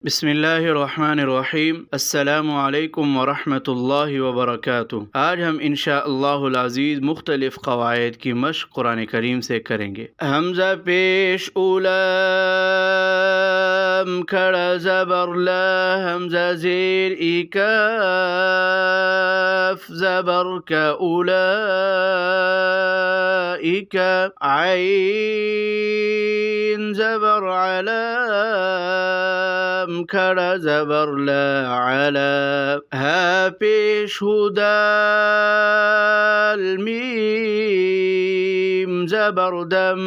बिस्मिल्लाहिर्रहमानिर्रहीम। अस्सलामु अलैकुम वरहमतुल्लाहि वबरकातुहू। आज हम इंशाअल्लाहुल अज़ीज़ मुख्तलिफ़ क़वाइद की मश्क़ कुरान करीम से करेंगे। हमज़ा पेश उलाम खड़ा ज़बर ला, हमज़ा ज़ेर इकाफ ज़बर का उलाइका, आइन ज़बर अला खड़ा ज़बर ला अला, हा पेश हुदाल मीम ज़बर दम,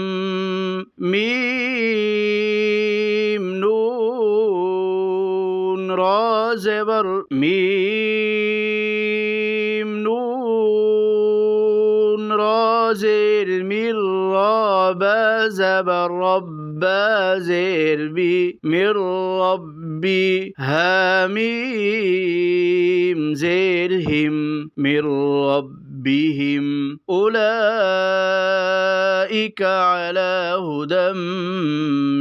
मीम नून रा ज़बर मीम नून रा ज़ेर मिर रा बा ज़बर रब्बा ज़ेर बी मिर रब्बी, हामीम ज़ेर हिम मिर रब्बिहिम, उलाइका अला हुदम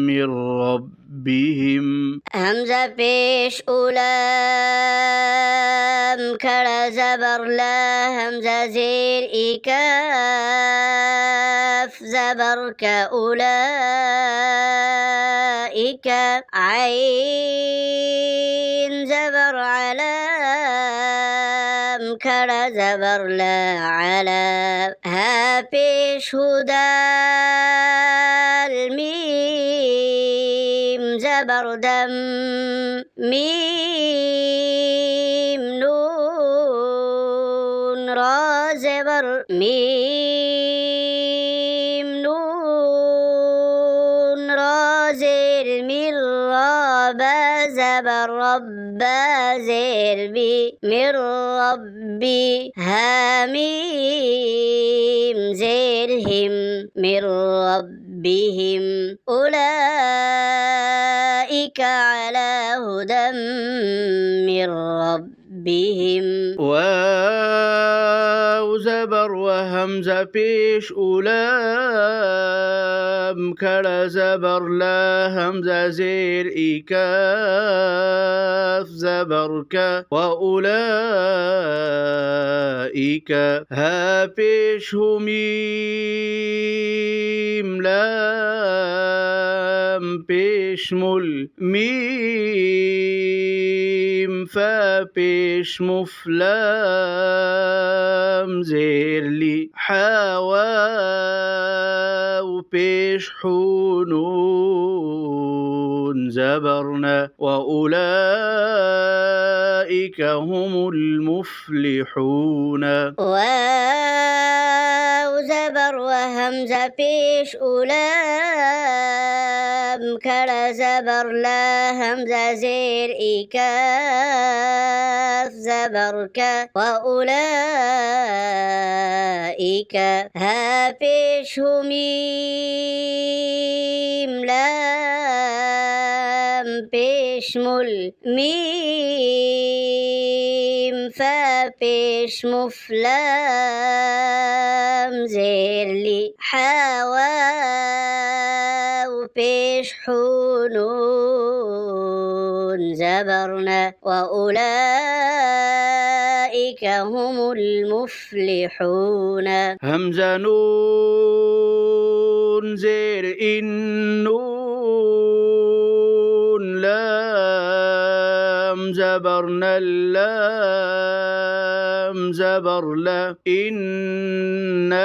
मिर रब्बिहिम। हमज़ा पेश उलाम खड़ा ज़बर ला, हमज़ा ज़ेर इकाफ ज़बर का उलाइका, आइन ज़बर अला खड़ा ज़बर ला अला, हा पेश हुदाल मीम ज़बर दम, मीम नून रा ज़बर मीम नून रा ज़ेर मिर रा बा ज़बर रब्बा ज़ेर बी मिर रब्बी, हामीम ज़ेर हिम मिर रब्बिहिम, उलाइका अला हुदम मिर रब्बिहिम। वाव ज़बर व हमज़ा पेश उलाम खड़ा ज़बर ला, हमज़ा ज़ेर इकाफ ज़बर का व उलाइका, हा पेश मीम लाम पेश मुल, मीम फा पेश मुफलाम ज़ेर ली, हावाव पेश हुनून ज़बरना, व उलाइका हुमुल मुफ्लिहून। वाव ज़बर व हमज़ा पेश उलाम खड़ा ज़बर ला, हमज़ा ज़ेर इकाफ ज़बर का व उलाइका, हा पेश मीम लाम पेश मुल, मीम फा पेश मुफलाम ज़ेर ली, हावाव पेश हुनून ज़बरना, व उलाइका हुमुल मुफ्लिहून। हमज़ा नून ज़ेर इन नून, लाम ज़बर लाम ज़बर ला, इन्नल्ला,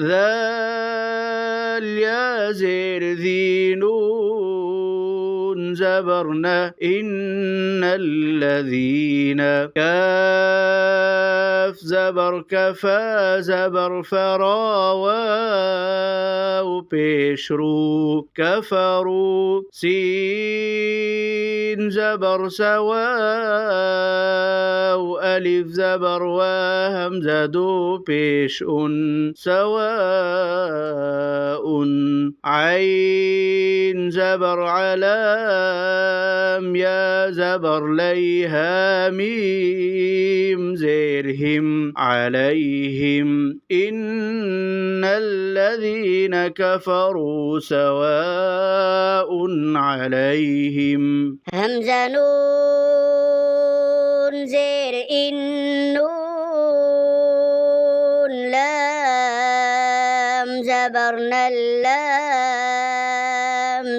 ज़ाल या ज़ेर ज़ी नून ज़बरना, इन्नल्लज़ीन, काफ ज़बर कफ़ा ज़बर फ़रा, वाव पेश रू कफ़रू, सीन ज़बर सवा, अलिफ ज़बर व हमज़ा दो पेश उन, सवाउन, आइन ज़बर अला يا زبر ليها ميم زيرهم عليهم إن الذين كفروا سواء عليهم همزة نون زير النون لام زبر اللام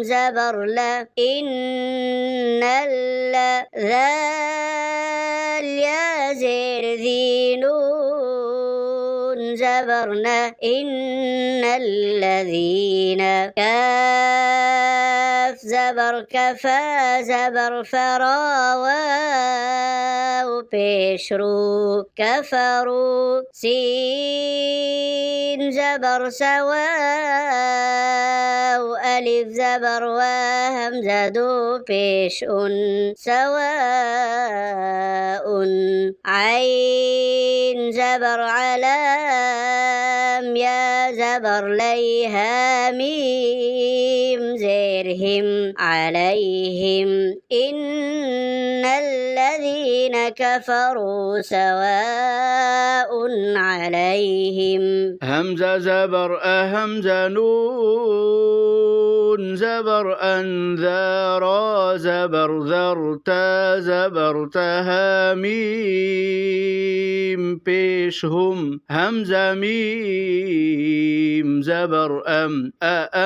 زبر لا إن ذال يا زير ذي نون زبرنا إن الذين كاف زبر كفا زبر فرا واو بشرو كفروا سين زبر سواو ألف زبر وهمزة دو بش سواء عين زبر علام يا زبر ليها ميم زيرهم عليهم إن الذين كفروا سواء عليهم همزة زبر همزة نون زبر أنذار زبر ذرتا زبر تهاميم بيشهم همزة ميم زبر أم أأنذرتهم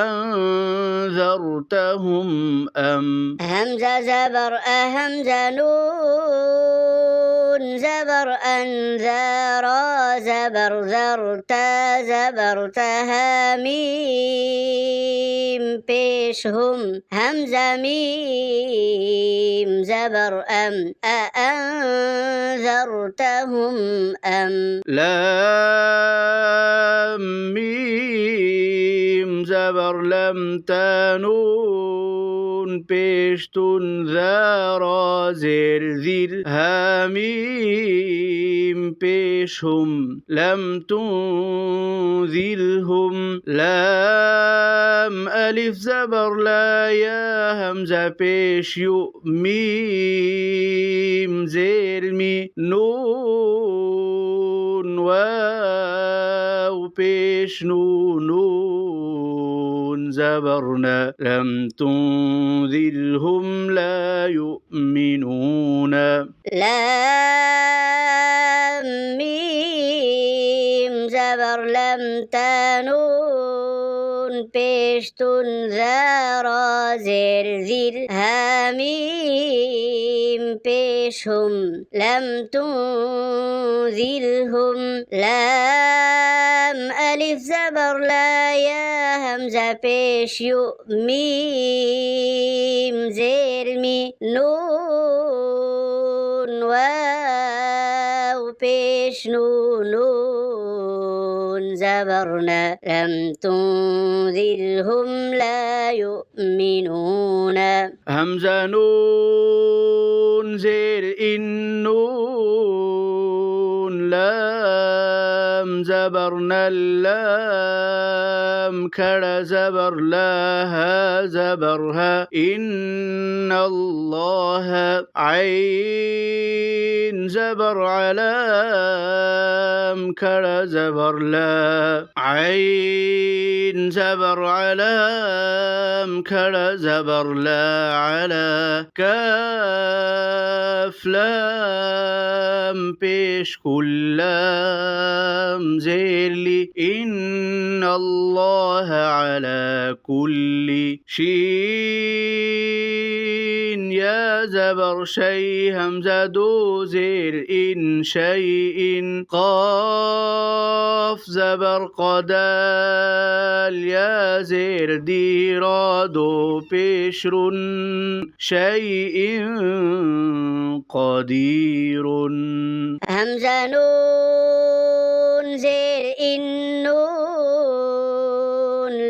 أم همزة زبر همزة نون زبر أنذارا زبر ذرتا زبر تهاميم بيشهم همزة ميم زبر أم أأنذرتهم أم لام ميم زبر لم تنون بيشتن ذارا زر ذير هاميم بيشهم لم تنذرهم لام ألف زبر لا يا همزة بيش يو ميم زير مي نون واو بيش نون زبرنا لم تنذرهم لا يؤمنون لام ميم زبر لم تنون بيشتن ذارا زر ذير هاميم بيشهم لم تنذرهم لام ألف زبر لا يا همزة بيش يو ميم زير مي نون واو بيش نون زبرنا لم تنذرهم لا يؤمنون همزة نون زير النون لام زبرنا اللام كر زبر لها زبرها إن الله عين زبر علام كر زبر لا عين زبر علام كر زبر لا على كاف لام بيش كل لام زيرلي إن الله على كل شيء يا زبر شيء همزة دو زير إن شيء قاف زبر قدال يا زير ديرا دو بشر شيء قدير همزة نون زير النون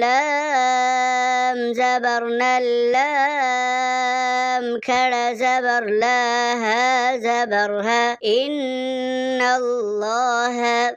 لام زبرنا اللام كر زبر لها زبرها إن الله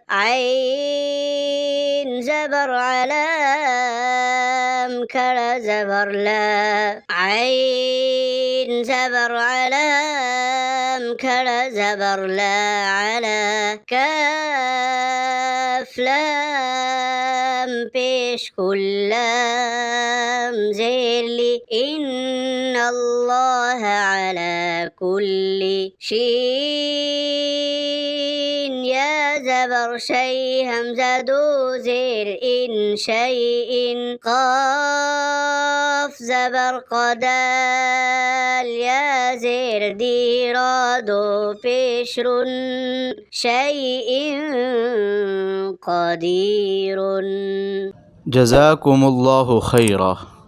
عين زبر علام كر زبر لا عين زبر علام كر زبر لا على كاف لام پیش كلام زيرلي إن الله على كل شيء يا زبر شيء همزة دو زير إن شيء قاف زبر قدال يا زير ديرا دو بشر شيء قدير. جزاكم الله خيرا.